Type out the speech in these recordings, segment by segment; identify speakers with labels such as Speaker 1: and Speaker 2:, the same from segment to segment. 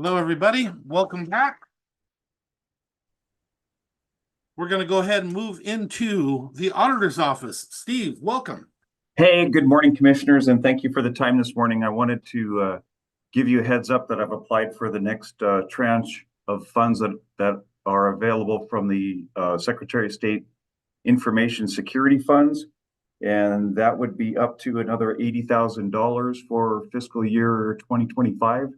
Speaker 1: Hello, everybody. Welcome back. We're going to go ahead and move into the auditor's office. Steve, welcome.
Speaker 2: Hey, good morning, commissioners, and thank you for the time this morning. I wanted to give you a heads up that I've applied for the next tranche of funds that are available from the Secretary of State Information Security Funds, and that would be up to another $80,000 for fiscal year 2025.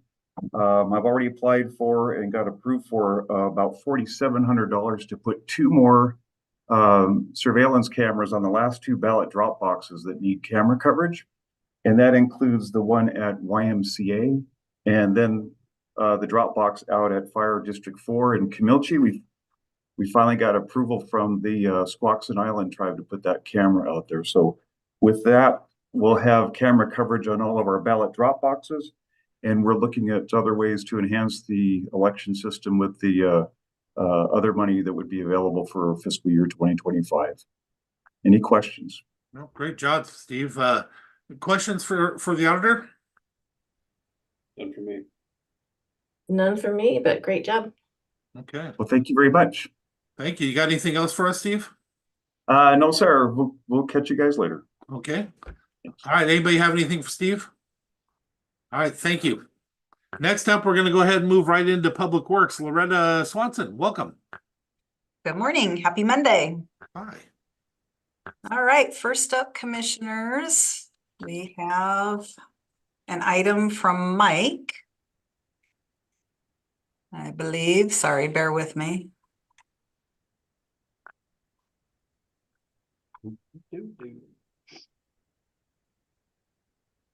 Speaker 2: I've already applied for and got approved for about $4,700 to put two more surveillance cameras on the last two ballot drop boxes that need camera coverage. And that includes the one at YMCA and then the drop box out at Fire District 4 in Camilche. We finally got approval from the Squaxin Island tribe to put that camera out there. So with that, we'll have camera coverage on all of our ballot drop boxes. And we're looking at other ways to enhance the election system with the other money that would be available for fiscal year 2025. Any questions?
Speaker 1: No, great job, Steve. Questions for the auditor?
Speaker 3: None for me.
Speaker 4: None for me, but great job.
Speaker 1: Okay.
Speaker 2: Well, thank you very much.
Speaker 1: Thank you. You got anything else for us, Steve?
Speaker 2: No, sir. We'll catch you guys later.
Speaker 1: Okay. All right. Anybody have anything for Steve? All right. Thank you. Next up, we're going to go ahead and move right into Public Works. Loretta Swanson, welcome.
Speaker 5: Good morning. Happy Monday.
Speaker 1: Hi.
Speaker 5: All right. First up, commissioners, we have an item from Mike. I believe, sorry, bear with me.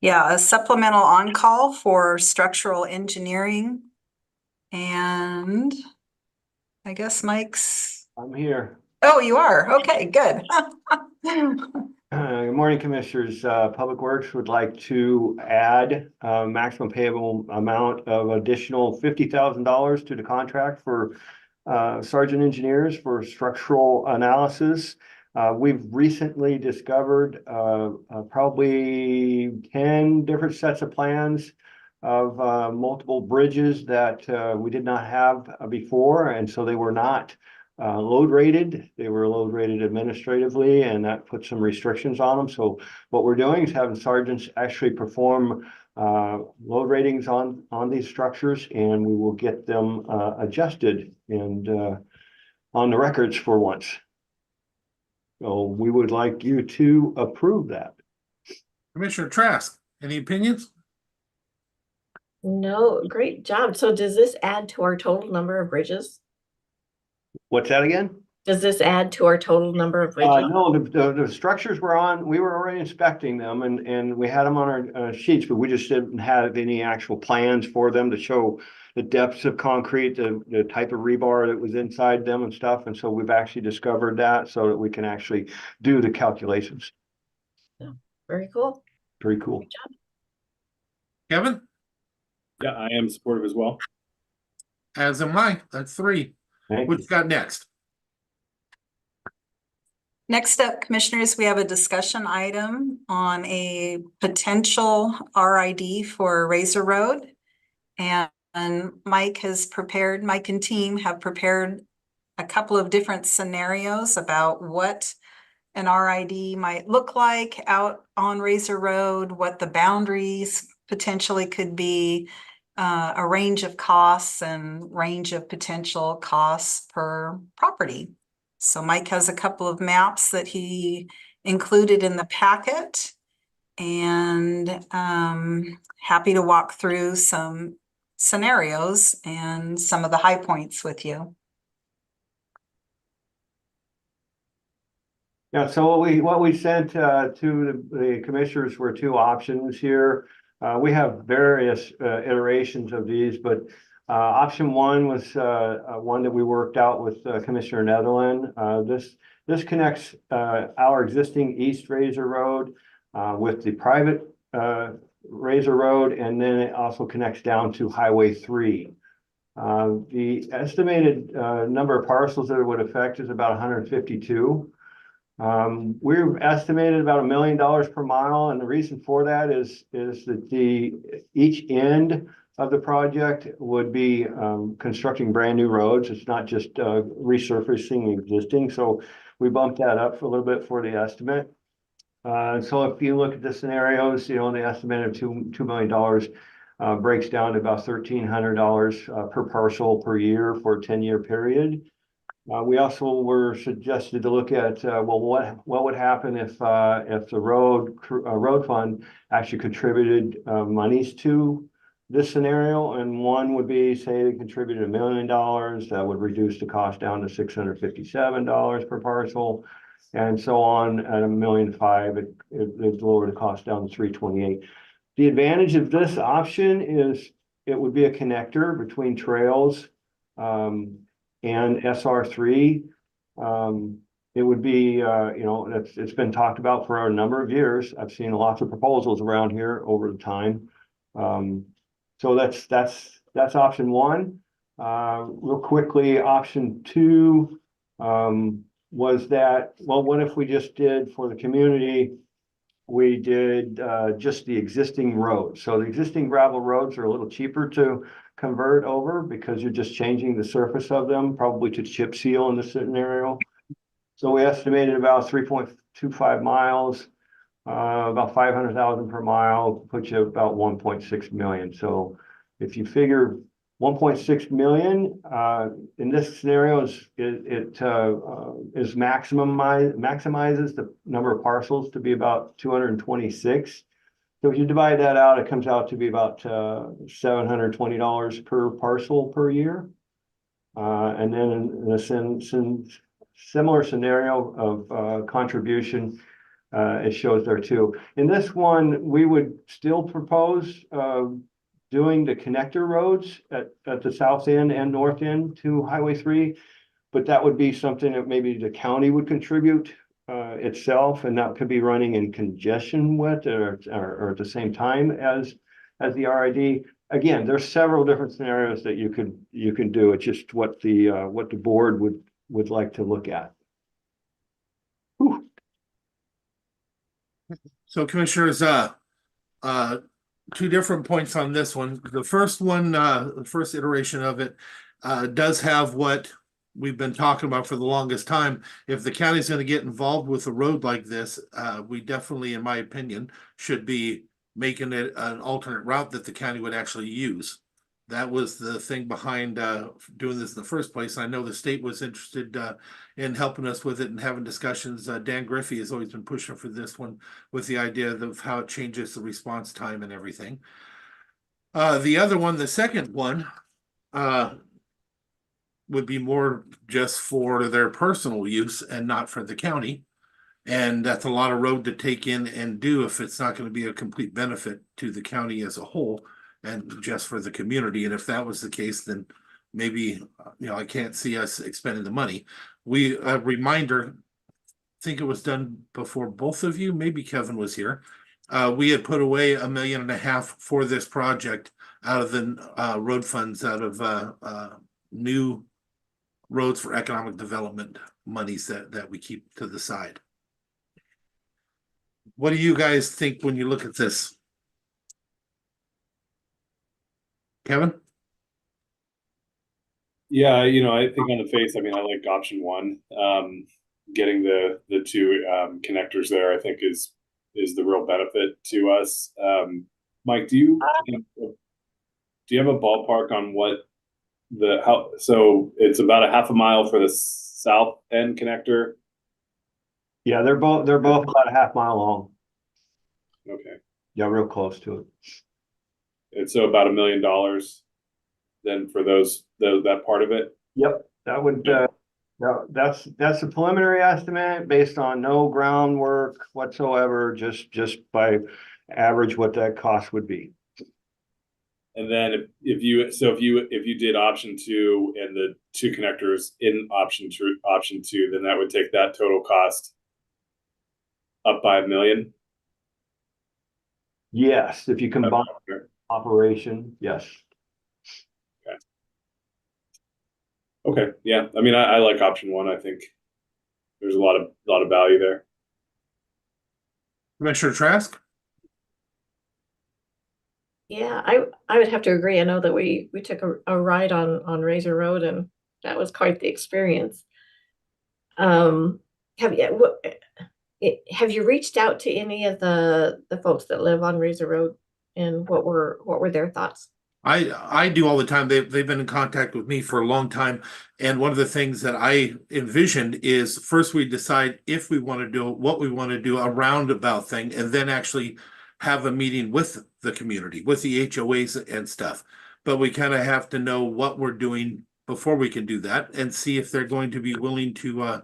Speaker 5: Yeah, a supplemental on-call for structural engineering. And I guess Mike's.
Speaker 3: I'm here.
Speaker 5: Oh, you are? Okay, good.
Speaker 3: Good morning, commissioners. Public Works would like to add a maximum payable amount of additional $50,000 to the contract for sergeant engineers for structural analysis. We've recently discovered probably 10 different sets of plans of multiple bridges that we did not have before, and so they were not load rated. They were load rated administratively, and that put some restrictions on them. So what we're doing is having sergeants actually perform load ratings on these structures, and we will get them adjusted and on the records for once. So we would like you to approve that.
Speaker 1: Commissioner Trask, any opinions?
Speaker 4: No, great job. So does this add to our total number of bridges?
Speaker 3: What's that again?
Speaker 4: Does this add to our total number of bridges?
Speaker 3: No, the structures were on, we were already inspecting them and we had them on our sheets, but we just didn't have any actual plans for them to show the depths of concrete, the type of rebar that was inside them and stuff. And so we've actually discovered that so that we can actually do the calculations.
Speaker 4: Yeah, very cool.
Speaker 3: Very cool.
Speaker 4: Good job.
Speaker 1: Kevin?
Speaker 6: Yeah, I am supportive as well.
Speaker 1: As am I. That's three.
Speaker 3: Thank
Speaker 1: What
Speaker 3: you.
Speaker 1: you got next?
Speaker 5: Next up, commissioners, we have a discussion item on a potential RID for Razor Road. And Mike and team have prepared a couple of different scenarios about what an RID might look like out on Razor Road, what the boundaries potentially could be, a range of costs and range of potential costs per property. So Mike has a couple of maps that he included in the packet, and happy to walk through some scenarios and some of the high points with you.
Speaker 3: Yeah, so what we sent to the commissioners were two options here. We have various iterations of these, but option one was one that we worked out with Commissioner Netherland. This connects our existing East Razor Road with the private Razor Road, and then it also connects down to Highway 3. The estimated number of parcels that it would affect is about 152. We've estimated about $1 million per mile, and the reason for that is that each end of the project would be constructing brand new roads. It's not just resurfacing existing. So we bumped that up for a little bit for the estimate. So if you look at the scenarios, the estimate of $2 million breaks down to about $1,300 per parcel per year for a 10-year period. We also were suggested to look at well, what would happen if the road fund actually contributed monies to this scenario, and one would be, say, they contributed $1 million, that would reduce the cost down to $657 per parcel, and so on. At $1.5 million, it lower the cost down to $328. The advantage of this option is it would be a connector between trails and SR3. It would be, it's been talked about for a number of years. I've seen lots of proposals around here over the time. So that's option one. Real quickly, option two was that, well, what if we just did for the community, we did just the existing roads. So the existing gravel roads are a little cheaper to convert over because you're just changing the surface of them, probably to chip seal in this scenario. So we estimated about 3.25 miles, about 500,000 per mile, puts you about 1.6 million. So if you figure 1.6 million in this scenario, it maximizes the number of parcels to be about 226. So if you divide that out, it comes out to be about $720 per parcel per year. And then in a similar scenario of contribution, it shows there too. In this one, we would still propose doing the connector roads at the south end and north end to Highway 3, but that would be something that maybe the county would contribute itself, and that could be running in congestion with or at the same time as the RID. Again, there's several different scenarios that you can do. It's just what the board would like to look at. Whew.
Speaker 1: So commissioners, two different points on this one. The first one, the first iteration of it, does have what we've been talking about for the longest time. If the county's going to get involved with a road like this, we definitely, in my opinion, should be making it an alternate route that the county would actually use. That was the thing behind doing this in the first place. I know the state was interested in helping us with it and having discussions. Dan Griffey has always been pushing for this one with the idea of how it changes the response time and everything. The other one, the second one, would be more just for their personal use and not for the county. And that's a lot of road to take in and do if it's not going to be a complete benefit to the county as a whole and just for the community. And if that was the case, then maybe, I can't see us expending the money. A reminder, I think it was done before both of you, maybe Kevin was here. We had put away $1.5 million for this project out of the road funds, out of new roads for economic development monies that we keep to the side. What do you guys think when you look at this? Kevin?
Speaker 6: Yeah, I think on the face, I like option one. Getting the two connectors there, I think is the real benefit to us. Mike, do you have a ballpark on what so it's about a half a mile for the south end connector?
Speaker 3: Yeah, they're both about a half mile long.
Speaker 6: Okay.
Speaker 3: Yeah, real close to it.
Speaker 6: And so about $1 million then for that part of it?
Speaker 3: Yep, that would that's a preliminary estimate based on no groundwork whatsoever, just by average what that cost would be.
Speaker 6: And then if you did option two and the two connectors in option two, then that would take that total cost up by $1 million.
Speaker 3: Yes, if you combine operation, yes.
Speaker 6: Okay. Yeah. I like option one. I think there's a lot of value there.
Speaker 1: Commissioner Trask?
Speaker 4: Yeah, I would have to agree. I know that we took a ride on Razor Road, and that was quite the experience. Um, have you have you reached out to any of the folks that live on Razor Road, and what were their thoughts?
Speaker 1: I do all the time. They've been in contact with me for a long time. And one of the things that I envisioned is first we decide if we want to do it, what we want to do, a roundabout thing, and then actually have a meeting with the community, with the HOAs and stuff. But we kind of have to know what we're doing before we can do that and see if they're going to be willing to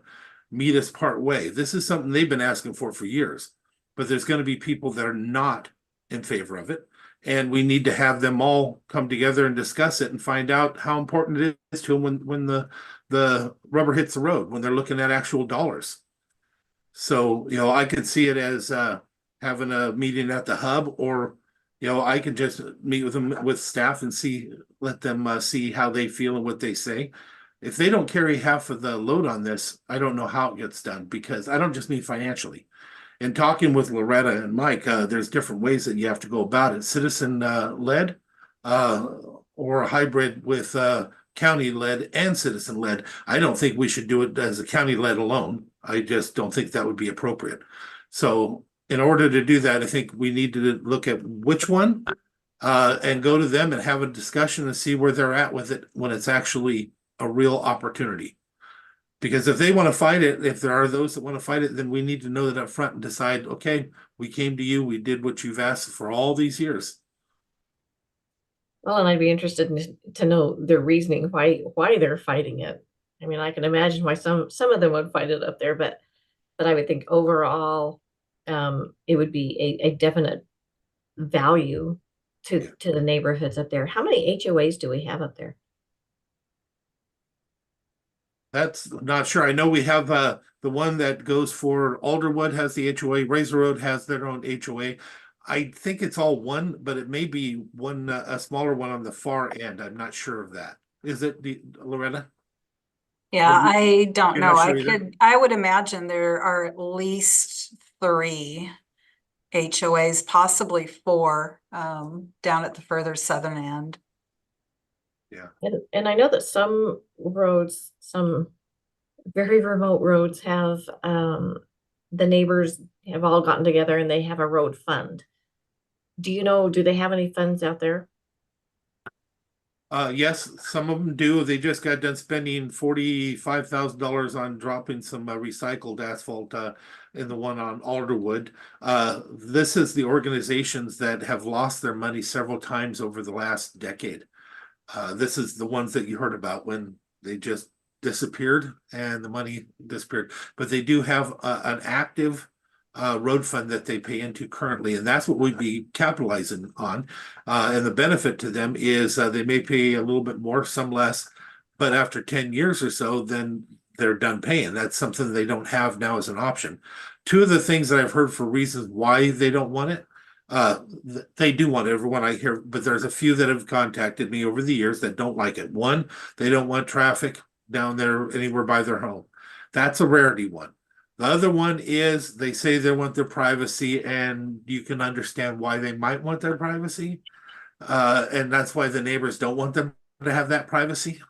Speaker 1: meet us part way. This is something they've been asking for years, but there's going to be people that are not in favor of it. And we need to have them all come together and discuss it and find out how important it is to them when the rubber hits the road, when they're looking at actual dollars. So, I could see it as having a meeting at the hub, or, I could just meet with them with staff and let them see how they feel and what they say. If they don't carry half of the load on this, I don't know how it gets done, because I don't just mean financially. In talking with Loretta and Mike, there's different ways that you have to go about it. Citizen led, or a hybrid with county led and citizen led. I don't think we should do it as a county led alone. I just don't think that would be appropriate. So in order to do that, I think we need to look at which one and go to them and have a discussion and see where they're at with it when it's actually a real opportunity. Because if they want to fight it, if there are those that want to fight it, then we need to know that up front and decide, okay, we came to you, we did what you've asked for all these years.
Speaker 4: Well, and I'd be interested to know their reasoning why they're fighting it. I mean, I can imagine why some of them would fight it up there, but I would think overall, it would be a definite value to the neighborhoods up there. How many HOAs do we have up there?
Speaker 1: That's not sure. I know we have the one that goes for Alderwood has the HOA, Razor Road has their own HOA. I think it's all one, but it may be one a smaller one on the far end. I'm not sure of that. Is it Loretta?
Speaker 5: Yeah,
Speaker 1: Or
Speaker 5: I don't
Speaker 1: you're
Speaker 5: know.
Speaker 1: not sure either?
Speaker 5: I would imagine there are at least 3 HOAs, possibly 4, down at the further southern end.
Speaker 4: And I know that some roads, some very remote roads have the neighbors have all gotten together and they have a road fund. Do they have any funds out there?
Speaker 1: Yes, some of them do. They just got done spending $45,000 on dropping some recycled asphalt in the one on Alderwood. This is the organizations that have lost their money several times over the last decade. This is the ones that you heard about when they just disappeared and the money disappeared. But they do have an active road fund that they pay into currently, and that's what we'd be capitalizing on. And the benefit to them is they may pay a little bit more, some less, but after 10 years or so, then they're done paying. That's something they don't have now as an option. Two of the things that I've heard for reasons why they don't want it, they do want everyone I hear, but there's a few that have contacted me over the years that don't like it. One, they don't want traffic down there anywhere by their home. That's a rarity one. The other one is they say they want their privacy, and you can understand why they might want their privacy. And that's why the neighbors don't want them to have that privacy.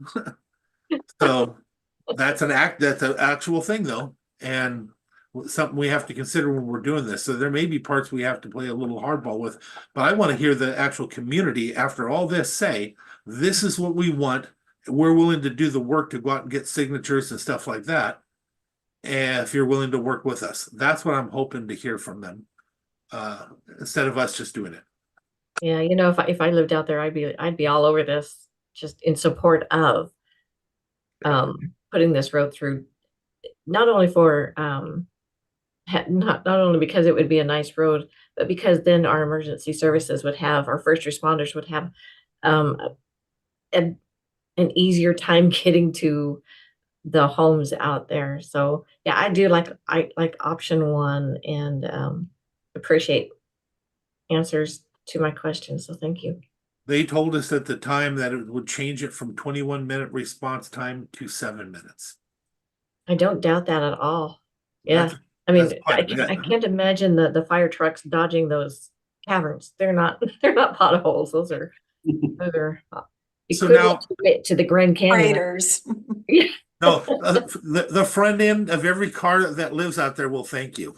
Speaker 1: So that's an actual thing though. And something we have to consider when we're doing this. So there may be parts we have to play a little hardball with, but I want to hear the actual community after all this say, this is what we want. We're willing to do the work to go out and get signatures and stuff like that. And if you're willing to work with us, that's what I'm hoping to hear from them, instead of us just doing it.
Speaker 4: Yeah, if I lived out there, I'd be all over this, just in support of putting this road through, not only for not only because it would be a nice road, but because then our emergency services would have, our first responders would have an easier time getting to the homes out there. So yeah, I like option 1, and appreciate answers to my questions. So thank you.
Speaker 1: They told us at the time that it would change it from 21-minute response time to 7 minutes.
Speaker 4: I don't doubt that at all. Yeah. I mean,
Speaker 1: that's quite a bit.
Speaker 4: I can't imagine the fire trucks dodging those caverns. They're not they're not potholes. Those are
Speaker 1: So now-
Speaker 4: equivalent to the Grand Canyon.
Speaker 5: Craters.
Speaker 4: Yeah.
Speaker 1: No, the front end of every car that lives out there will thank you,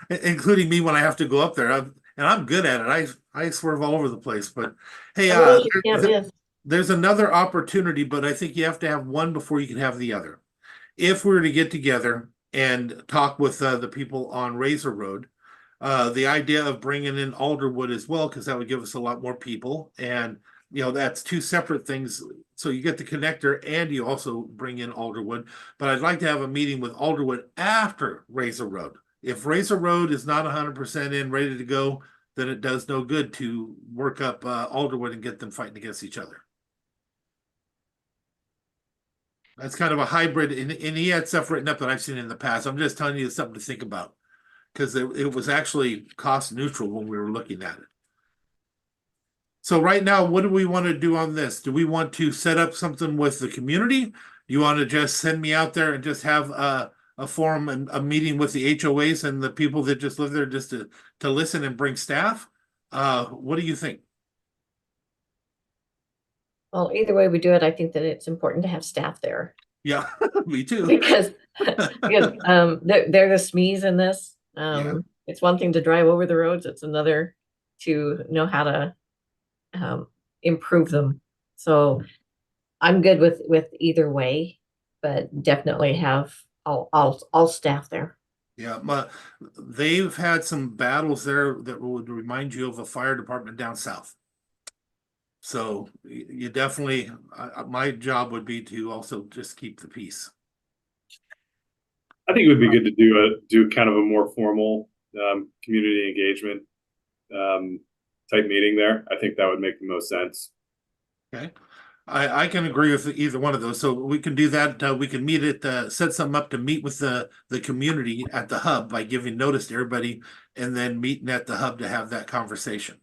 Speaker 1: including me when I have to go up there. And I'm good at it. I swerve all over the place. But hey,
Speaker 4: Some of those you can't miss.
Speaker 1: there's another opportunity, but I think you have to have one before you can have the other. If we were to get together and talk with the people on Razor Road, the idea of bringing in Alderwood as well, because that would give us a lot more people. And, you know, that's two separate things. So you get the connector and you also bring in Alderwood. But I'd like to have a meeting with Alderwood after Razor Road. If Razor Road is not 100% in, ready to go, then it does no good to work up Alderwood and get them fighting against each other. That's kind of a hybrid, and he had stuff written up that I've seen in the past. I'm just telling you something to think about, because it was actually cost neutral when we were looking at it. So right now, what do we want to do on this? Do we want to set up something with the community? You want to just send me out there and just have a forum and a meeting with the HOAs and the people that just live there just to listen and bring staff? What do you think?
Speaker 4: Well, either way we do it, I think that it's important to have staff there.
Speaker 1: Yeah, me too.
Speaker 4: Because they're the SMEs in this. It's one thing to drive over the roads, it's another to know how to improve them. So I'm good with either way, but definitely have all staff there.
Speaker 1: Yeah, they've had some battles there that would remind you of a fire department down south. So you definitely, my job would be to also just keep the peace.
Speaker 6: I think it would be good to do kind of a more formal community engagement type meeting there. I think that would make the most sense.
Speaker 1: Okay, I can agree with either one of those. So we can do that. We can meet at set something up to meet with the community at the hub by giving notice to everybody, and then meeting at the hub to have that conversation.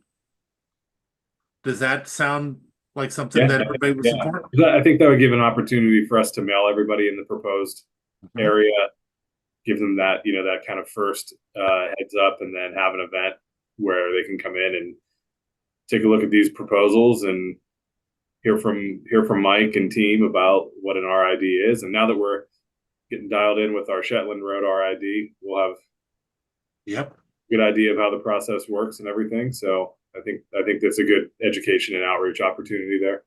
Speaker 1: Does that sound like something that everybody would support?
Speaker 6: I think that would give an opportunity for us to mail everybody in the proposed area, give them that, that kind of first heads up, and then have an event where they can come in and take a look at these proposals and hear from Mike and team about what an RID is. And now that we're getting dialed in with our Shetland Road RID, we'll have a good idea of how the process works and everything. So I think that's a good education and outreach opportunity there.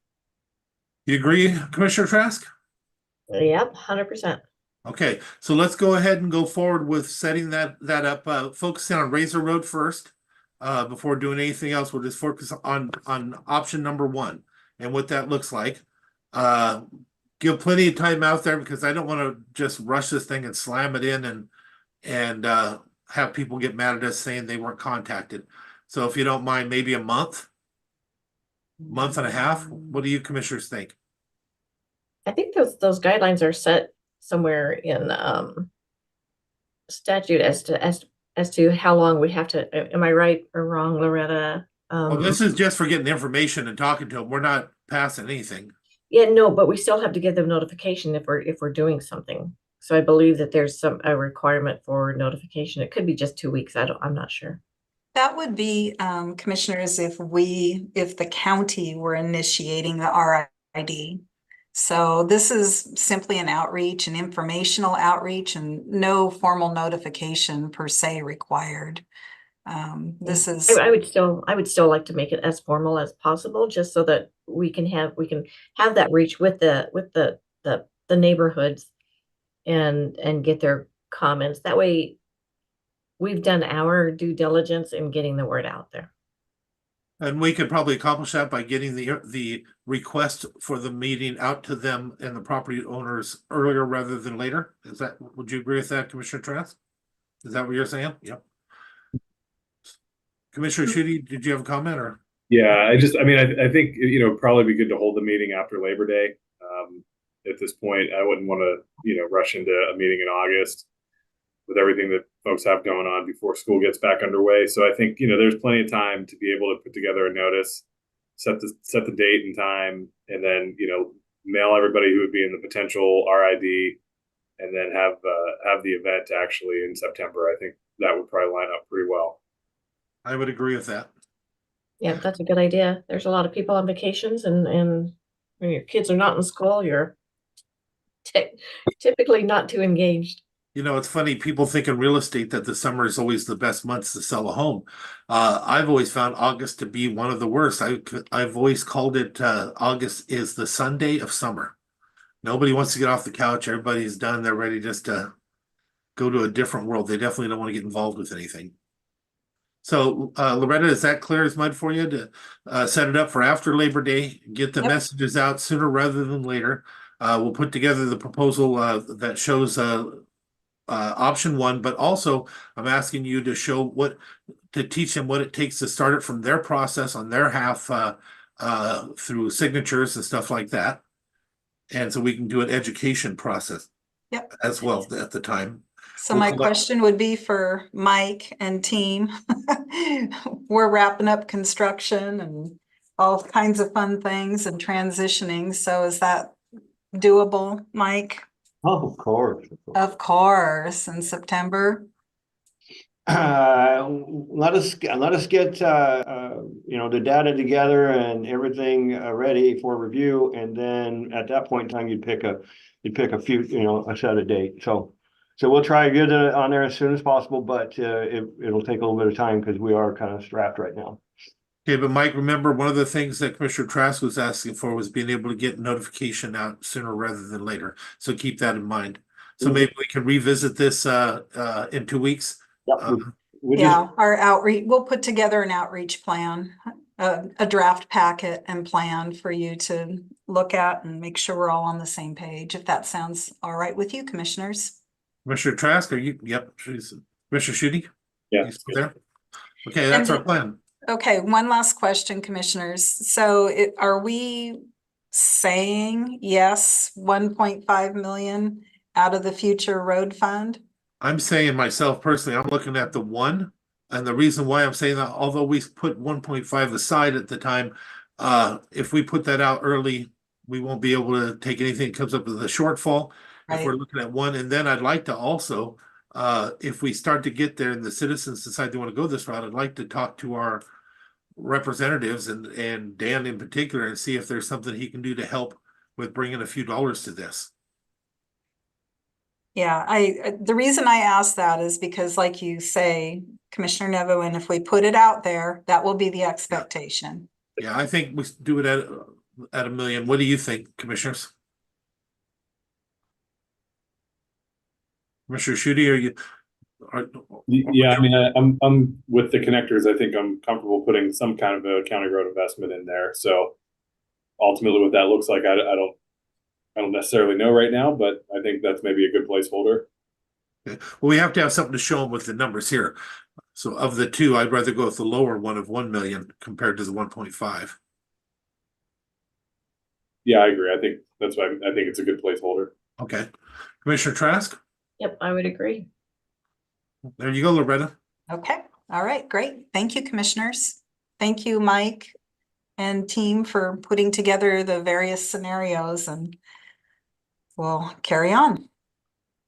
Speaker 1: You agree, Commissioner Trask?
Speaker 4: Yep, 100%.
Speaker 1: Okay, so let's go ahead and go forward with setting that up, focusing on Razor Road first. Before doing anything else, we'll just focus on option number 1 and what that looks like. Give plenty of time out there, because I don't want to just rush this thing and slam it in and have people get mad at us saying they weren't contacted. So if you don't mind, maybe a month and a half. What do you commissioners think?
Speaker 4: I think those guidelines are set somewhere in statute as to how long we have to. Am I right or wrong, Loretta?
Speaker 1: Well, this is just for getting information and talking to them. We're not passing anything.
Speaker 4: Yeah, no, but we still have to give them notification if we're doing something. So I believe that there's a requirement for notification. It could be just 2 weeks. I'm not sure.
Speaker 5: That would be, commissioners, if the county were initiating the RID. So this is simply an outreach, an informational outreach, and no formal notification per se required. This is.
Speaker 4: I would still like to make it as formal as possible, just so that we can have that reach with the neighborhoods and get their comments. That way we've done our due diligence in getting the word out there.
Speaker 1: And we could probably accomplish that by getting the request for the meeting out to them and the property owners earlier rather than later. Would you agree with that, Commissioner Trask? Is that what you're saying? Yep. Commissioner Schutte, did you have a comment or?
Speaker 6: Yeah, I think, probably be good to hold the meeting after Labor Day. At this point, I wouldn't want to, rush into a meeting in August with everything that folks have going on before school gets back underway. So I think, there's plenty of time to be able to put together a notice, set the date and time, and then, mail everybody who would be in the potential RID, and then have the event actually in September. I think that would probably line up pretty well.
Speaker 1: I would agree with that.
Speaker 4: Yeah, that's a good idea. There's a lot of people on vacations and when your kids are not in school, you're typically not too engaged.
Speaker 1: You know, it's funny, people think in real estate that the summer is always the best months to sell a home. I've always found August to be one of the worst. I've always called it, August is the Sunday of summer. Nobody wants to get off the couch. Everybody's done. They're ready just to go to a different world. They definitely don't want to get involved with anything. So, Loretta, is that clear as mud for you to set it up for after Labor Day, get the
Speaker 5: Yep.
Speaker 1: messages out sooner rather than later? We'll put together the proposal that shows option one, but also I'm asking you to show to teach them what it takes to start it from their process on their half through signatures and stuff like that. And so we can do an education process
Speaker 5: Yep.
Speaker 1: as well at the time.
Speaker 5: So
Speaker 1: We'll
Speaker 5: my
Speaker 1: collect-
Speaker 5: question would be for Mike and team. We're wrapping up construction and all kinds of fun things and transitioning. So is that doable, Mike?
Speaker 3: Oh, of course.
Speaker 5: Of course, in September.
Speaker 3: Let us get the data together and everything ready for review, and then at that point in time, you'd pick a few, a set of date. So we'll try to get it on there as soon as possible, but it'll take a little bit of time because we are kind of strapped right now.
Speaker 1: Okay, but Mike, remember one of the things that Commissioner Trask was asking for was being able to get notification out sooner rather than later. So keep that in mind. So maybe we can revisit this in 2 weeks.
Speaker 3: Yep, we
Speaker 5: Yeah, our outreach, we'll put together an outreach plan, a draft packet and plan for you to look at and make sure we're all on the same page, if that sounds all right with you, commissioners.
Speaker 1: Commissioner Trask, are you? Yep. Commissioner Schutte?
Speaker 6: Yeah.
Speaker 1: You still there? Okay, that's our plan.
Speaker 5: Okay, one last question, commissioners. So are we saying yes, 1.5 million out of the future road fund?
Speaker 1: I'm saying myself personally, I'm looking at the one. And the reason why I'm saying that, although we put 1.5 aside at the time, if we put that out early, we won't be able to take anything that comes up with a shortfall. If we're
Speaker 5: Right.
Speaker 1: looking at one, and then I'd like to also, if we start to get there and the citizens decide they want to go this route, I'd like to talk to our representatives and Dan in particular and see if there's something he can do to help with bringing a few dollars to this.
Speaker 5: Yeah, the reason I ask that is because like you say, Commissioner Nevo, and if we put it out there, that will be the expectation.
Speaker 1: Yeah, I think we do it at $1 million. What do you think, commissioners? Commissioner Schutte, are you?
Speaker 6: Yeah, I mean, I'm with the connectors. I think I'm comfortable putting some kind of a county road investment in there. So ultimately what that looks like, I don't necessarily know right now, but I think that's maybe a good placeholder.
Speaker 1: Okay. Well, we have to have something to show them with the numbers here. So of the two, I'd rather go with the lower one of 1 million compared to the 1.5.
Speaker 6: Yeah, I agree. I think that's why I think it's a good placeholder.
Speaker 1: Okay. Commissioner Trask?
Speaker 4: Yep, I would agree.
Speaker 1: There you go, Loretta.
Speaker 5: Okay, all right, great. Thank you, commissioners. Thank you, Mike and team, for putting together the various scenarios, and we'll carry on.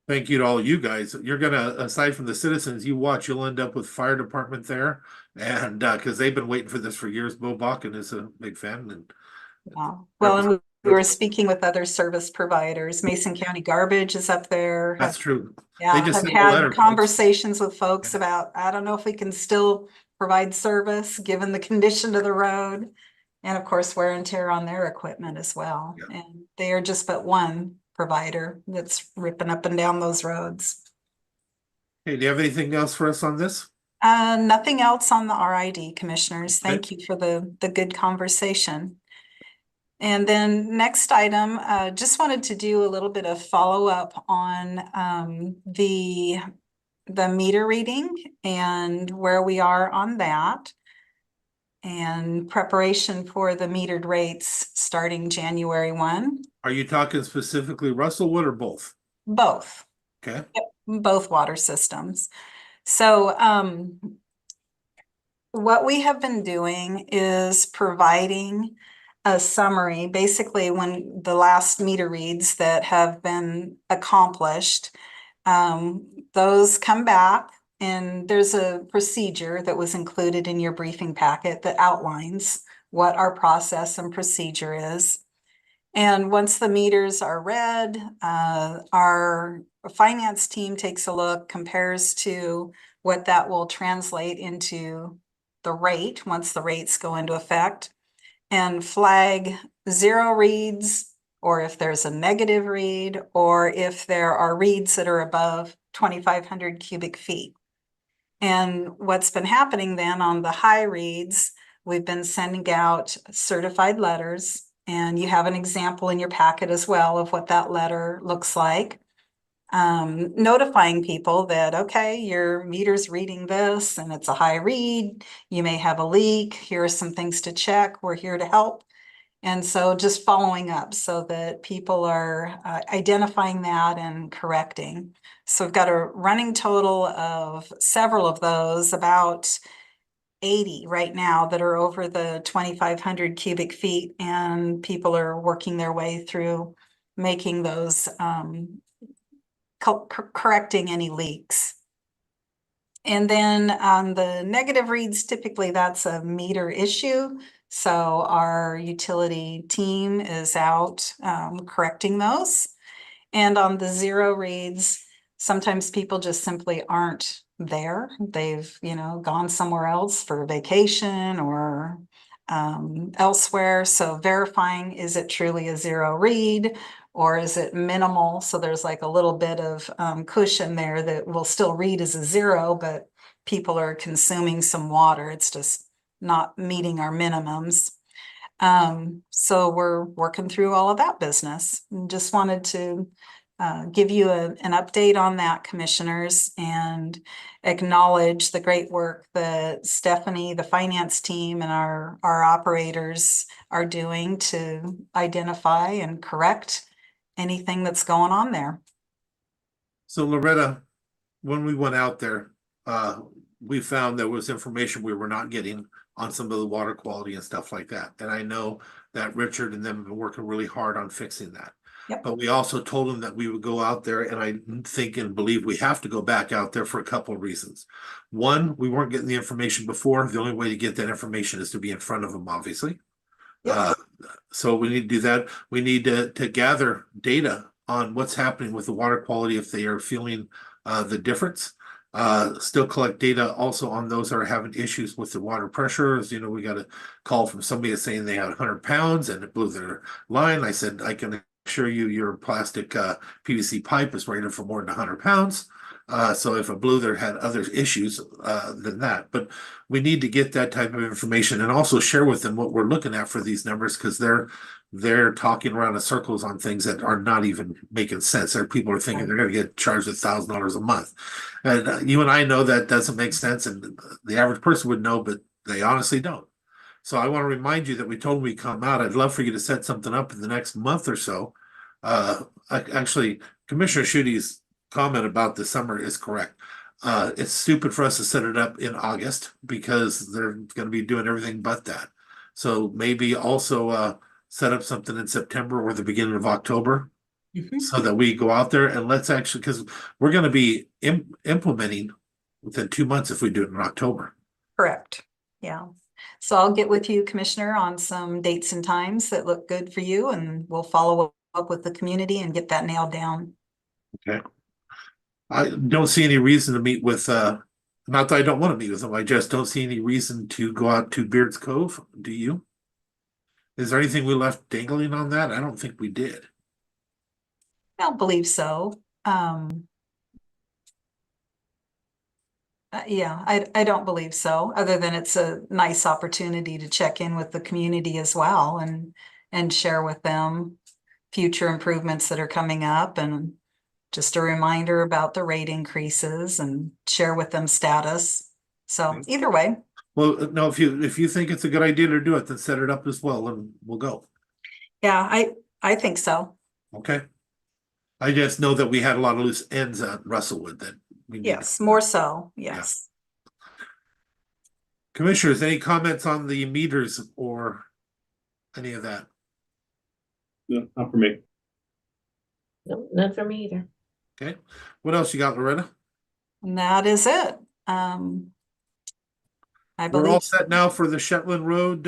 Speaker 1: Thank you to all you guys. You're gonna, aside from the citizens you watch, you'll end up with fire department there. And because they've been waiting for this for years. Bo Bakken is a big fan. And
Speaker 5: Wow. Well, and we were speaking with other service providers. Mason County Garbage is up there.
Speaker 1: that's true.
Speaker 5: Yeah,
Speaker 1: just
Speaker 5: I've
Speaker 1: sent a letter,
Speaker 5: had
Speaker 1: folks.
Speaker 5: conversations with folks about, I don't know if we can still provide service given the condition of the road. And of course, wear and tear on their equipment as well.
Speaker 1: Yeah.
Speaker 5: And they are just but one provider that's ripping up and down those roads.
Speaker 1: Hey, do you have anything else for us on this?
Speaker 5: Nothing else on the RID, commissioners.
Speaker 1: Okay.
Speaker 5: Thank you for the good conversation. And then next item, just wanted to do a little bit of follow-up on the meter reading and where we are on that. And preparation for the metered rates starting January 1.
Speaker 1: Are you talking specifically Russellwood or both?
Speaker 5: Both.
Speaker 1: Okay.
Speaker 5: Both water systems. So what we have been doing is providing a summary, basically when the last meter reads that have been accomplished, those come back and there's a procedure that was included in your briefing packet that outlines what our process and procedure is. And once the meters are read, our finance team takes a look, compares to what that will translate into the rate once the rates go into effect, and flag 0 reads, or if there's a negative read, or if there are reads that are above 2,500 cubic feet. And what's been happening then on the high reads, we've been sending out certified letters, and you have an example in your packet as well of what that letter looks like. Notifying people that, okay, your meter's reading this and it's a high read, you may have a leak, here are some things to check, we're here to help. And so just following up so that people are identifying that and correcting. So we've got a running total of several of those, about 80 right now, that are over the 2,500 cubic feet, and people are working their way through making those, correcting any leaks. And then on the negative reads, typically that's a meter issue. So our utility team is out correcting those. And on the 0 reads, sometimes people just simply aren't there. They've, gone somewhere else for vacation or elsewhere. So verifying, is it truly a 0 read? Or is it minimal? So there's like a little bit of cushion there that will still read as a 0, but people are consuming some water. It's just not meeting our minimums. So we're working through all of that business. And just wanted to give you an update on that, commissioners, and acknowledge the great work that Stephanie, the finance team, and our operators are doing to identify and correct anything that's going on there.
Speaker 1: So Loretta, when we went out there, we found there was information we were not getting on some of the water quality and stuff like that. And I know that Richard and them have been working really hard on fixing that.
Speaker 5: Yep.
Speaker 1: But we also told them that we would go out there, and I think and believe we have to go back out there for a couple of reasons. One, we weren't getting the information before. The only way to get that information is to be in front of them, obviously.
Speaker 5: Yep.
Speaker 1: So we need to do that. We need to gather data on what's happening with the water quality, if they are feeling the difference. Still collect data also on those that are having issues with the water pressures. We got a call from somebody that's saying they had 100 pounds and it blew their line. I said, I can assure you your plastic PVC pipe is rated for more than 100 pounds. So if it blew there, had other issues than that. But we need to get that type of information and also share with them what we're looking at for these numbers, because they're talking around in circles on things that are not even making sense. There, people are thinking they're going to get charged $1,000 a month, and you and I know that doesn't make sense, and the average person would know, but they honestly don't. So I want to remind you that we told them we'd come out. I'd love for you to set something up in the next month or so. Actually, Commissioner Schuette's comment about the summer is correct. It's stupid for us to set it up in August because they're going to be doing everything but that. So maybe also set up something in September or the beginning of October, so that we go out there and let's actually, because we're going to be implementing within 2 months if we do it in October.
Speaker 5: Correct. Yeah. So I'll get with you, Commissioner, on some dates and times that look good for you, and we'll follow up with the community and get that nailed down.
Speaker 1: Okay. I don't see any reason to meet with, not that I don't want to meet with them, I just don't see any reason to go out to Beards Cove. Do you? Is there anything we left dangling on that? I don't think we did.
Speaker 5: I don't believe so. Yeah, I don't believe so, other than it's a nice opportunity to check in with the community as well and share with them future improvements that are coming up, and just a reminder about the rate increases and share with them status. So either way.
Speaker 1: Well, no, if you think it's a good idea to do it, then set it up as well and we'll go.
Speaker 5: Yeah, I think so.
Speaker 1: Okay. I just know that we had a lot of loose ends at Russellwood that we need.
Speaker 5: Yes, more so. Yes.
Speaker 1: Commissioners, any comments on the meters or any of that?
Speaker 6: No, not for me.
Speaker 4: No, not for me either.
Speaker 1: Okay. What else you got, Loretta?
Speaker 5: And that is it. I
Speaker 1: We're all
Speaker 5: believe.
Speaker 1: set now for the Shetland Road,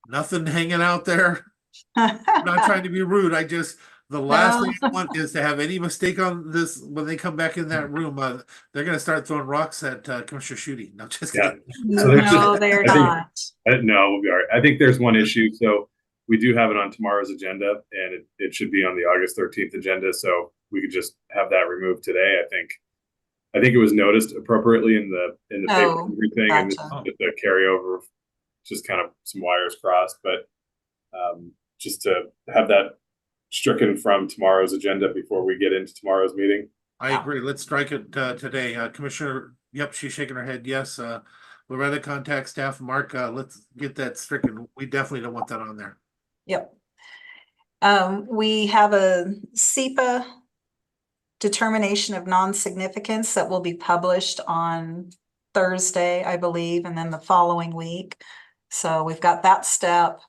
Speaker 1: nothing hanging out there. I'm not trying to be rude. The last thing I want is to have any mistake on this when they come back in that room. They're gonna start throwing rocks at Commissioner Shooty. No, just
Speaker 6: Yeah.
Speaker 1: kidding.
Speaker 6: So there's
Speaker 5: No, they're
Speaker 6: I think-
Speaker 5: not.
Speaker 6: No, we'll be all right. I think there's one issue. So we do have it on tomorrow's agenda, and it should be on the August 13th agenda. So we could just have that removed today. I think it was noticed appropriately in the paper
Speaker 5: Oh,
Speaker 6: and everything, and this is
Speaker 5: gotcha.
Speaker 6: just a carryover, just kind of some wires crossed. But just to have that stricken from tomorrow's agenda before we get into tomorrow's meeting.
Speaker 1: I agree. Let's strike it today. Commissioner, yep, she's shaking her head. Yes. Loretta, contact staff. Mark, let's get that stricken. We definitely don't want that on there.
Speaker 5: Yep. We have a SEPA determination of non-significance that will be published on Thursday, I believe, and then the following week. So we've got that step.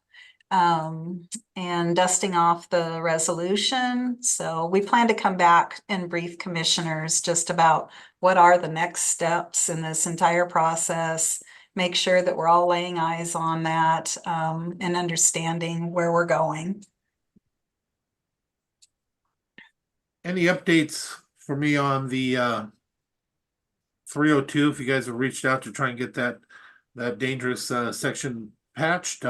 Speaker 5: And dusting off the resolution. So we plan to come back and brief commissioners just about what are the next steps in this entire process. Make sure that we're all laying eyes on that, and understanding where we're going.
Speaker 1: Any updates for me on the 302? If you guys have reached out to try and get that dangerous section patched,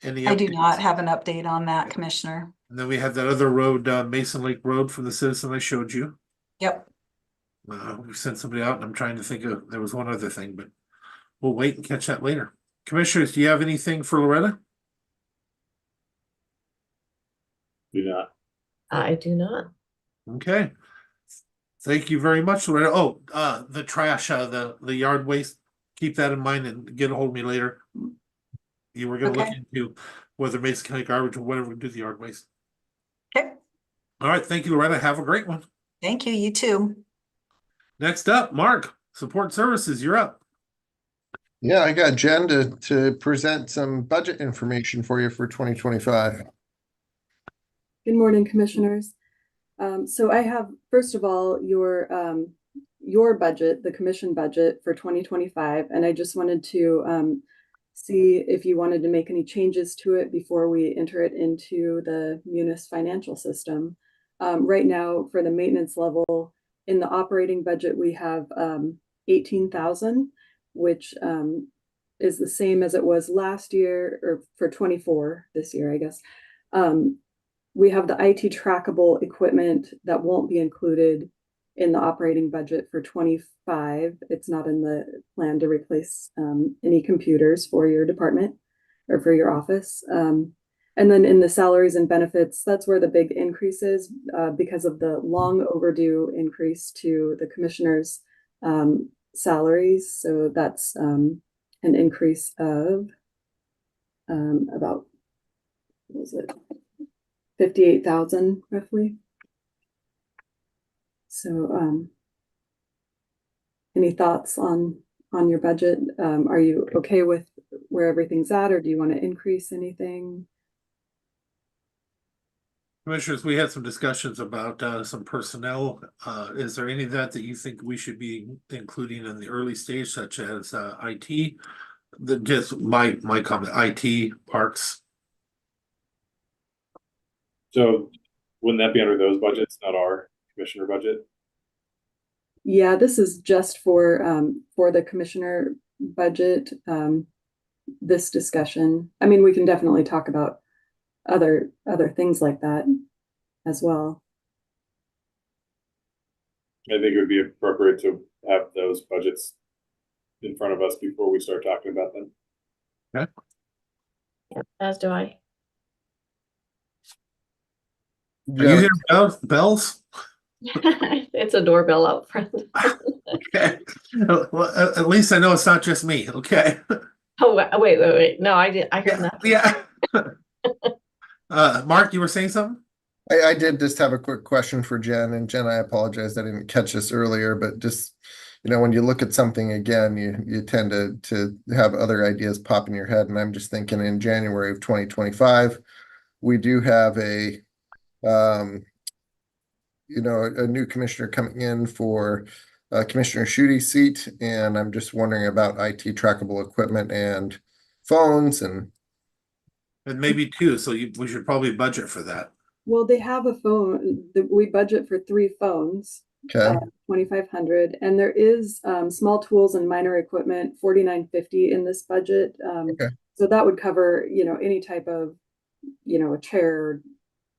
Speaker 1: any
Speaker 5: I do
Speaker 1: updates?
Speaker 5: not have an update on that, Commissioner.
Speaker 1: And then we have that other road, Mason Lake Road from the citizen I showed you.
Speaker 5: Yep.
Speaker 1: We sent somebody out and I'm trying to think of, there was one other thing, but we'll wait and catch that later. Commissioners, do you have anything for Loretta?
Speaker 6: Do not.
Speaker 4: I do not.
Speaker 1: Okay. Thank you very much, Loretta. Oh, the trash, the yard waste, keep that in mind and get a hold of me later. You were gonna look
Speaker 5: Okay.
Speaker 1: into whether Mason County Garbage or whatever do the yard waste.
Speaker 5: Okay.
Speaker 1: All right, thank you, Loretta. Have a great one.
Speaker 5: Thank you. You too.
Speaker 1: Next up, Mark, Support Services, you're up.
Speaker 7: Yeah, I got Jen to present some budget information for you for 2025.
Speaker 8: Good morning, commissioners. So I have, first of all, your budget, the commission budget for 2025, and I just wanted to see if you wanted to make any changes to it before we enter it into the Munis financial system. Right now, for the maintenance level, in the operating budget, we have 18,000, which is the same as it was last year, or for 24 this year, I guess. We have the IT trackable equipment that won't be included in the operating budget for 25. It's not in the plan to replace any computers for your department or for your office. And then in the salaries and benefits, that's where the big increase is because of the long overdue increase to the commissioners' salaries. So that's an increase of about, what was it? 58,000 roughly. So, any thoughts on your budget? Are you okay with where everything's at, or do you want to increase anything?
Speaker 1: Commissioners, we had some discussions about some personnel. Is there any of that you think we should be including in the early stage, such as IT? Just my comment, IT, parks.
Speaker 6: So wouldn't that be under those budgets, not our commissioner budget?
Speaker 8: Yeah, this is just for the commissioner budget. This discussion. I mean, we can definitely talk about other things like that as well.
Speaker 6: I think it would be appropriate to have those budgets in front of us before we start talking about them.
Speaker 4: Yeah, as do I.
Speaker 1: Are you hearing bells?
Speaker 4: It's a doorbell out front.
Speaker 1: Okay. Well, at least I know it's not just me. Okay.
Speaker 4: Oh, wait. No, I heard nothing.
Speaker 1: Yeah. Mark, you were saying something?
Speaker 7: I did just have a quick question for Jen, and Jen, I apologize, I didn't catch this earlier, but just, when you look at something again, you tend to have other ideas pop in your head. And I'm just thinking in January of 2025, we do have a new commissioner coming in for Commissioner Schuette's seat, and I'm just wondering about IT trackable equipment and phones and
Speaker 1: maybe two, so we should probably budget for that.
Speaker 8: Well, they have a phone, we budget for 3 phones,
Speaker 7: okay.
Speaker 8: 2,500, and there is small tools and minor equipment, 4,950 in this budget.
Speaker 7: Okay.
Speaker 8: So that would cover, any type of, a chair,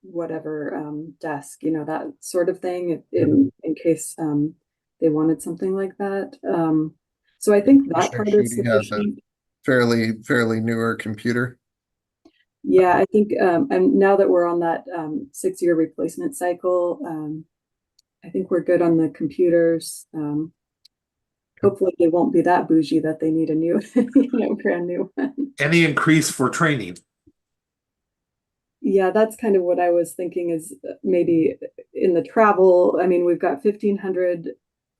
Speaker 8: whatever, desk, that sort of thing, in case they wanted something like that. So I think that
Speaker 7: Commissioner
Speaker 8: part is
Speaker 7: Schuette has a
Speaker 8: sufficient.
Speaker 7: fairly newer computer.
Speaker 8: Yeah, I think, and now that we're on that 6-year replacement cycle, I think we're good on the computers. Hopefully they won't be that bougie that they need a new, brand new one.
Speaker 1: Any increase for training?
Speaker 8: Yeah, that's kind of what I was thinking is maybe in the travel. I mean, we've got 1,500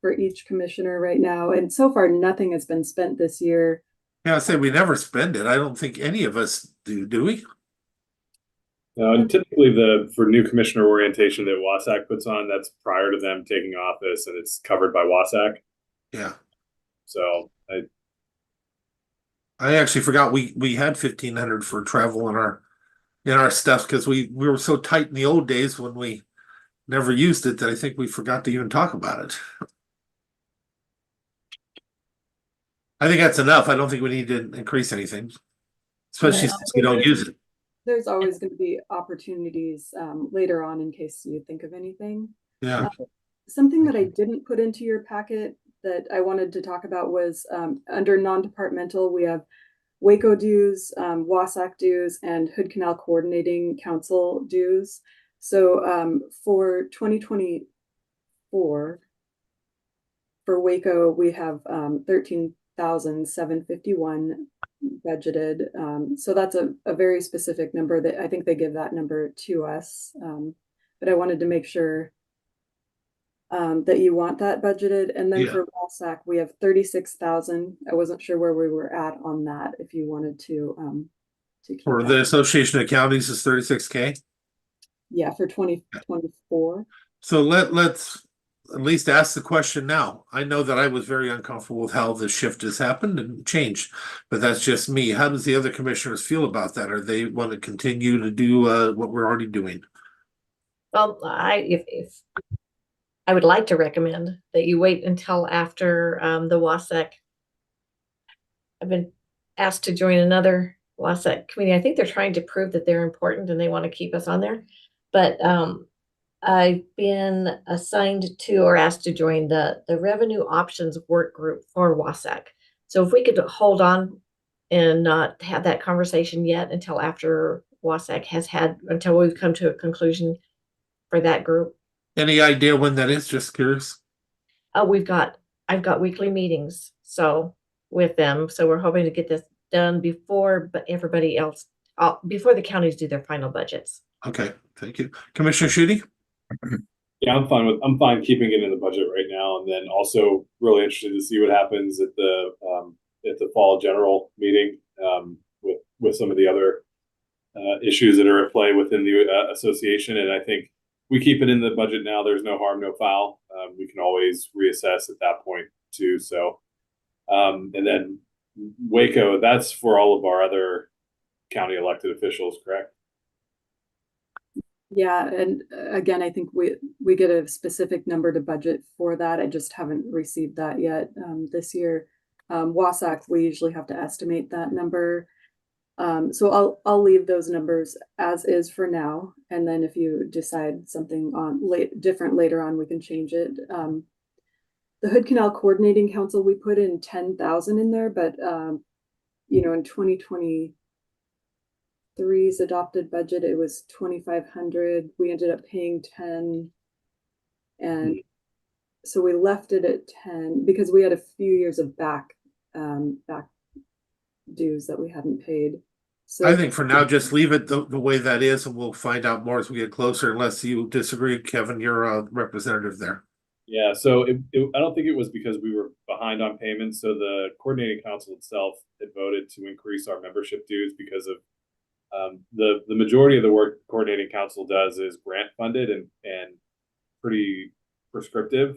Speaker 8: for each commissioner right now, and so far nothing has been spent this year.
Speaker 1: Yeah, I say we never spend it. I don't think any of us do we?
Speaker 6: And typically for new commissioner orientation that WASAC puts on, that's prior to them taking office and it's covered by WASAC.
Speaker 1: Yeah.
Speaker 6: So
Speaker 1: I actually forgot we had 1,500 for travel in our stuff because we were so tight in the old days when we never used it that I think we forgot to even talk about it. I think that's enough. I don't think we need to increase anything, especially
Speaker 8: Yeah,
Speaker 1: since we don't use it.
Speaker 8: There's always going to be opportunities later on in case you think of anything.
Speaker 1: Yeah.
Speaker 8: Something that I didn't put into your packet that I wanted to talk about was under non-departmental, we have Waco dues, WASAC dues, and Hood Canal Coordinating Council dues. So for 2024, for Waco, we have 13,751 budgeted. So that's a very specific number that I think they give that number to us. But I wanted to make sure that you want that budgeted. And then for WASAC, we have 36,000. I wasn't sure where we were at on that. If you wanted to keep
Speaker 1: For the Association of Counties is 36K.
Speaker 8: Yeah, for 2024.
Speaker 1: So let's at least ask the question now. I know that I was very uncomfortable with how the shift has happened and changed, but that's just me. How does the other commissioners feel about that? Or they want to continue to do what we're already doing?
Speaker 4: Well, if I would like to recommend that you wait until after the WASAC. I've been asked to join another WASAC committee. I think they're trying to prove that they're important and they want to keep us on there. But I've been assigned to or asked to join the revenue options work group for WASAC. So if we could hold on and not have that conversation yet until after WASAC has had, until we've come to a conclusion for that group.
Speaker 1: Any idea when that is? Just curious.
Speaker 4: I've got weekly meetings with them. So we're hoping to get this done before everybody else, before the counties do their final budgets.
Speaker 1: Okay, thank you. Commissioner Schuette?
Speaker 6: yeah, I'm fine keeping it in the budget right now, and then also really interested to see what happens at the fall general meeting with some of the other issues that are at play within the association. And I think we keep it in the budget now. There's no harm, no foul. We can always reassess at that point too. So, and then Waco, that's for all of our other county elected officials, correct?
Speaker 8: Yeah, and again, I think we get a specific number to budget for that. I just haven't received that yet this year. WASAC, we usually have to estimate that number. So I'll leave those numbers as is for now, and then if you decide something different later on, we can change it. The Hood Canal Coordinating Council, we put in 10,000 in there, but in 2023's adopted budget, it was 2,500. We ended up paying 10, and so we left it at 10 because we had a few years of back dues that we hadn't paid. So
Speaker 1: I think for now, just leave it the way that is, and we'll find out more as we get closer, unless you disagree. Kevin, you're a representative there.
Speaker 6: Yeah, so I don't think it was because we were behind on payments. So the coordinating council itself had voted to increase our membership dues because of the majority of the work the coordinating council does is grant funded and pretty prescriptive.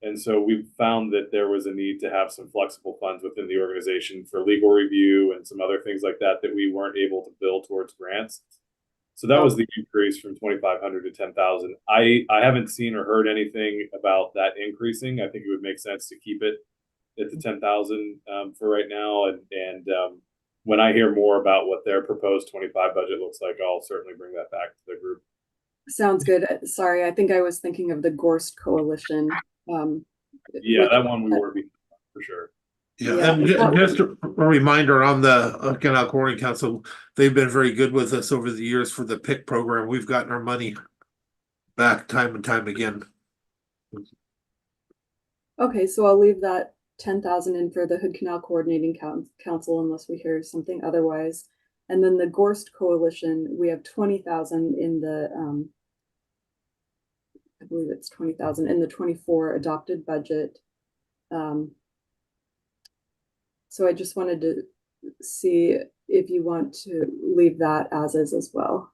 Speaker 6: And so we found that there was a need to have some flexible funds within the organization for legal review and some other things like that that we weren't able to bill towards grants. So that was the increase from 2,500 to 10,000. I haven't seen or heard anything about that increasing. I think it would make sense to keep it at the 10,000 for right now. And when I hear more about what their proposed 25 budget looks like, I'll certainly bring that back to the group.
Speaker 8: Sounds good. Sorry, I think I was thinking of the Gorst Coalition.
Speaker 6: Yeah, that one we were behind for sure.
Speaker 1: Yeah,
Speaker 8: Yeah,
Speaker 1: and
Speaker 8: that
Speaker 1: just a reminder on the Canal Quarry Council, they've been very good with us over the years for the PIC program. We've gotten our money back time and time again.
Speaker 8: Okay, so I'll leave that 10,000 in for the Hood Canal Coordinating Council unless we hear something otherwise. And then the Gorst Coalition, we have 20,000 in the I believe it's 20,000 in the 24 adopted budget. So I just wanted to see if you want to leave that as is as well.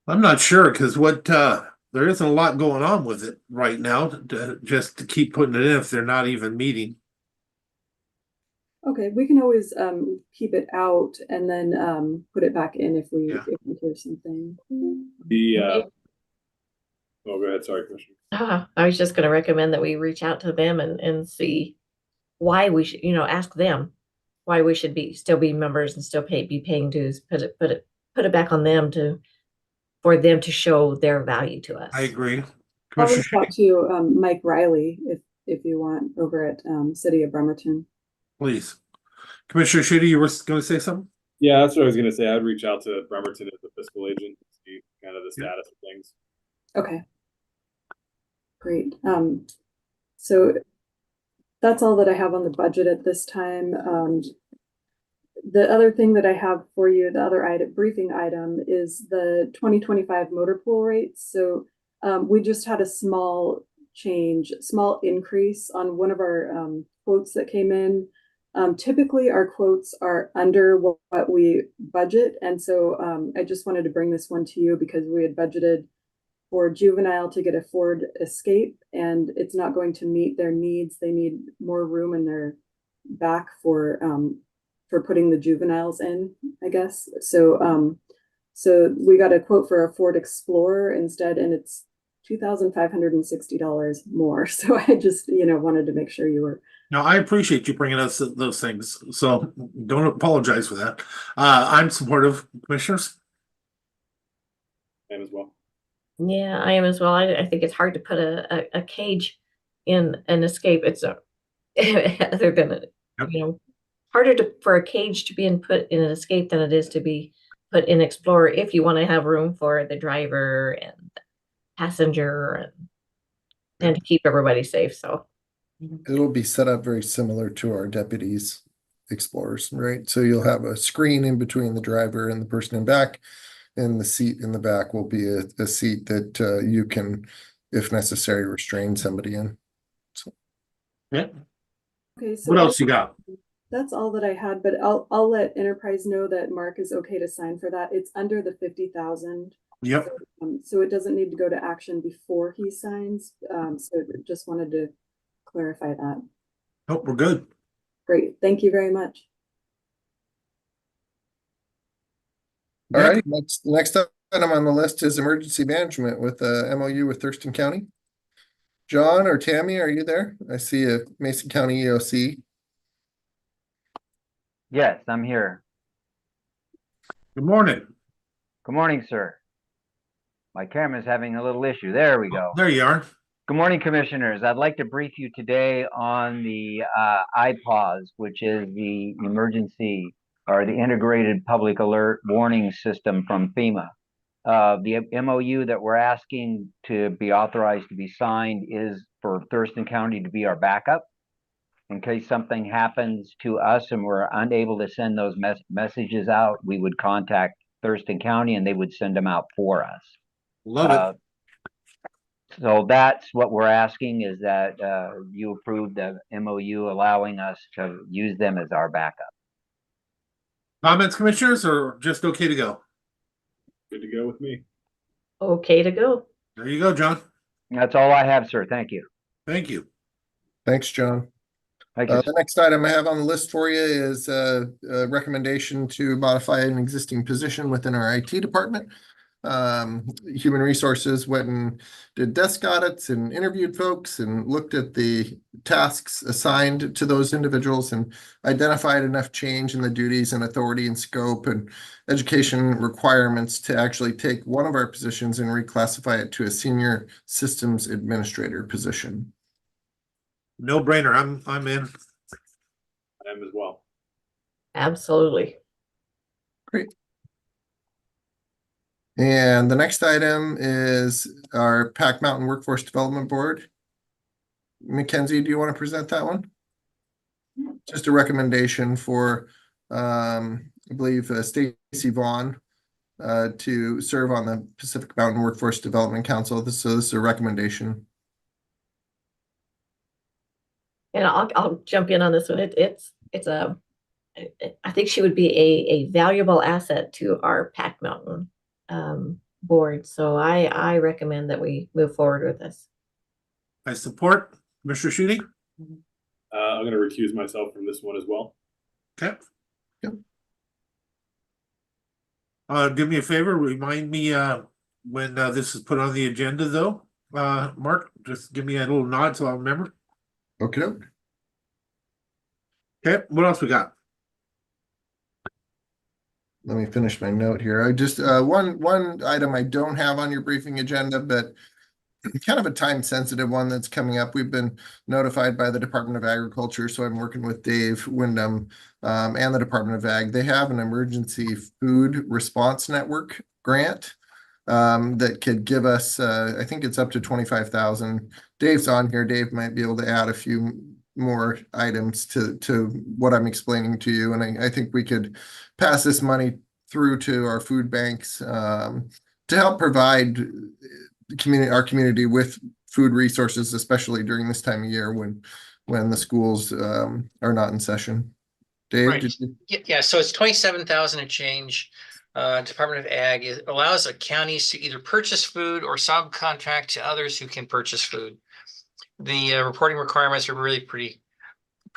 Speaker 1: I'm not sure because there isn't a lot going on with it right now just to keep putting it in if they're not even meeting.
Speaker 8: Okay, we can always keep it out and then put it back in if we hear something.
Speaker 6: Oh, go ahead. Sorry, Commissioner.
Speaker 4: I was just going to recommend that we reach out to them and see why we should, ask them why we should still be members and still be paying dues. Put it back on them for them to show their value to us.
Speaker 1: I agree.
Speaker 8: I'll reach out to Mike Riley if you want over at City of Bremerton.
Speaker 1: Please. Commissioner Schutte, you were going to say something?
Speaker 6: Yeah, that's what I was going to say. I'd reach out to Bremerton as the fiscal agent to see kind of the status of things.
Speaker 8: Okay. Great. So that's all that I have on the budget at this time. The other thing that I have for you, the other briefing item is the 2025 motor pool rates. So we just had a small increase on one of our quotes that came in. Typically our quotes are under what we budget. And so I just wanted to bring this one to you because we had budgeted for juvenile to get a Ford Escape and it's not going to meet their needs. They need more room in their back for putting the juveniles in, I guess. So so we got a quote for a Ford Explorer instead, and it's $2,560 more. So I just, wanted to make sure you were.
Speaker 1: No, I appreciate you bringing us those things. So don't apologize for that. I'm supportive, commissioners.
Speaker 6: I am as well.
Speaker 4: Yeah, I am as well. I think it's hard to put a cage in an Escape. It's other than harder for a cage to be put in an Escape than it is to be put in Explorer if you want to have room for the driver and passenger and to keep everybody safe. So
Speaker 7: it'll be set up very similar to our deputies Explorers, right? So you'll have a screen in between the driver and the person in back, and the seat in the back will be a seat that you can, if necessary, restrain somebody in. So.
Speaker 1: Yeah.
Speaker 8: Okay. So
Speaker 1: what else you got?
Speaker 8: That's all that I had, but I'll let Enterprise know that Mark is okay to sign for that. It's under the 50,000.
Speaker 1: Yep.
Speaker 8: So it doesn't need to go to action before he signs. So just wanted to clarify that.
Speaker 1: Oh, we're good.
Speaker 8: Great. Thank you very much.
Speaker 7: All right. Next item on the list is emergency management with a MOU with Thurston County. John or Tammy, are you there? I see a Mason County EOC.
Speaker 9: Yes, I'm here.
Speaker 1: Good morning.
Speaker 9: Good morning, sir. My camera's having a little issue. There we go.
Speaker 1: There you are.
Speaker 9: Good morning, commissioners. I'd like to brief you today on the IPAWS, which is the emergency or the integrated public alert warning system from FEMA. The MOU that we're asking to be authorized to be signed is for Thurston County to be our backup. In case something happens to us and we're unable to send those messages out, we would contact Thurston County and they would send them out for us.
Speaker 1: Love it.
Speaker 9: So that's what we're asking, is that you approve the MOU allowing us to use them as our backup.
Speaker 1: Comments, commissioners, or just okay to go?
Speaker 6: Good to go with me.
Speaker 4: okay to go.
Speaker 1: There you go, John.
Speaker 9: That's all I have, sir. Thank you.
Speaker 1: Thank you.
Speaker 7: Thanks, John.
Speaker 9: Thank you.
Speaker 7: The next item I have on the list for you is a recommendation to modify an existing position within our IT department. Human Resources went and did desk audits and interviewed folks and looked at the tasks assigned to those individuals and identified enough change in the duties and authority and scope and education requirements to actually take one of our positions and reclassify it to a senior systems administrator position.
Speaker 1: No brainer. I'm in.
Speaker 6: I am as well.
Speaker 4: Absolutely.
Speaker 7: Great. And the next item is our Pack Mountain Workforce Development Board. Mackenzie, do you want to present that one? Just a recommendation for, I believe, Stacy Vaughn to serve on the Pacific Mountain Workforce Development Council. So this is a recommendation.
Speaker 4: And I'll jump in on this one. I think she would be a valuable asset to our Pack Mountain board. So I recommend that we move forward with this.
Speaker 1: I support. Commissioner Shooty?
Speaker 6: I'm going to recuse myself from this one as well.
Speaker 1: Okay.
Speaker 7: Yep.
Speaker 1: Do me a favor, remind me when this is put on the agenda though. Mark, just give me a little nod so I'll remember.
Speaker 7: Okay.
Speaker 1: Okay, what else we got?
Speaker 7: Let me finish my note here. I just one item I don't have on your briefing agenda, but kind of a time sensitive one that's coming up. We've been notified by the Department of Agriculture, so I'm working with Dave Wyndham and the Department of Ag. They have an emergency food response network grant that could give us, I think it's up to 25,000. Dave's on here. Dave might be able to add a few more items to what I'm explaining to you. And I think we could pass this money through to our food banks to help provide our community with food resources, especially during this time of year when the schools are not in session. Dave,
Speaker 10: Right. Yeah, so it's 27,000 and change. Department of Ag allows counties to either purchase food or subcontract to others who can purchase food. The reporting requirements are really pretty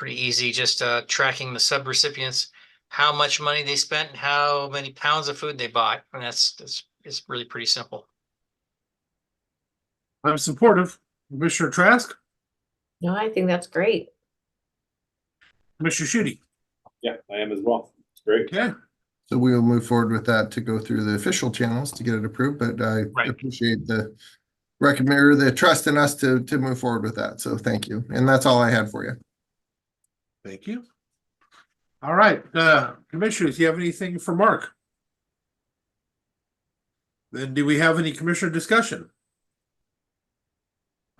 Speaker 10: easy, just tracking the subrecipients, how much money they spent, and how many pounds of food they bought, and it's really pretty simple.
Speaker 1: I'm supportive. Commissioner Trask?
Speaker 4: No, I think that's great.
Speaker 1: Commissioner Shooty?
Speaker 6: Yeah, I am as well. It's great.
Speaker 1: Okay.
Speaker 7: So we will move forward with that to go through the official channels to get it approved, but I appreciate the the trust in us to move forward with that. So thank you. And that's all I had for you.
Speaker 1: Thank you. All right, commissioners, do you have anything for Mark? Then do we have any commissioner discussion?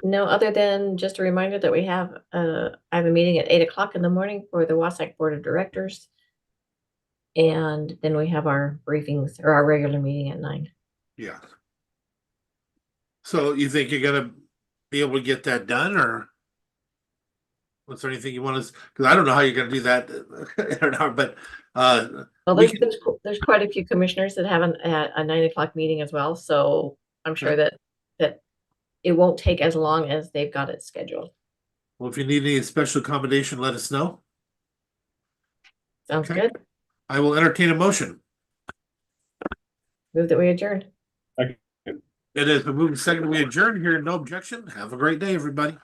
Speaker 4: No, other than just a reminder that we have I have a meeting at 8 o'clock in the morning for the WASAC Board of Directors. And then we have our briefings or our regular meeting at 9.
Speaker 1: Yeah. So you think you're gonna be able to get that done, or was there anything you want to? Because I don't know how you're gonna do that in an hour, but
Speaker 4: well, there's quite a few commissioners that have a 9 o'clock meeting as well, so I'm sure that it won't take as long as they've got it scheduled.
Speaker 1: Well, if you need any special accommodation, let us know.
Speaker 4: Sounds good.
Speaker 1: I will entertain a motion.
Speaker 4: Move that we adjourn.
Speaker 1: It is been moved and seconded. We adjourn here. No objection. Have a great day, everybody.